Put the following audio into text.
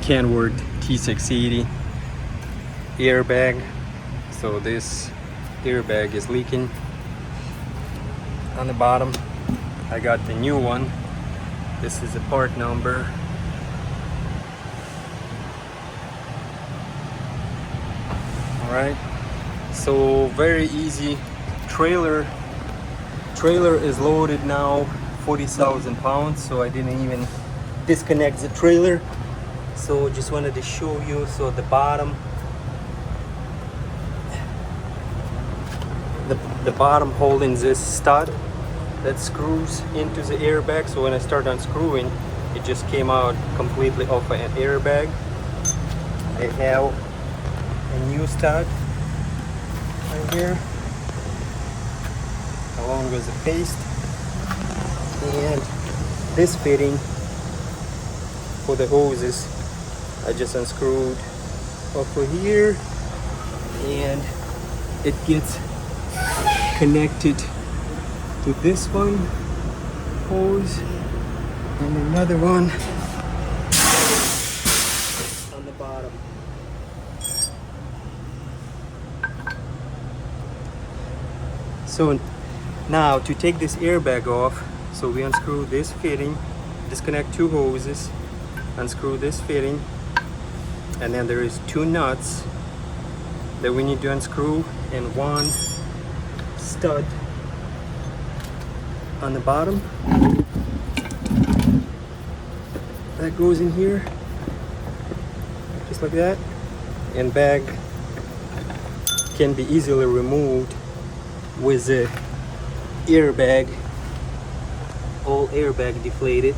KW T680 airbag. So this airbag is leaking on the bottom. I got the new one. This is the part number. Alright, so very easy. Trailer is loaded now, 40,000 pounds, so I didn't even disconnect the trailer. So just wanted to show you. So the bottom, the bottom holding this stud that screws into the airbag. So when I start unscrewing, it just came out completely off an airbag. I have a new stud right here, along with the paste, and this fitting for the hoses I just unscrewed over here, and it gets connected to this one hose and another one on the bottom. So now to take this airbag off, so we unscrew this fitting, disconnect two hoses, unscrew this fitting, and then there is two nuts that we need to unscrew and one stud on the bottom that goes in here just like that, and bag can be easily removed with the airbag, all airbag deflated.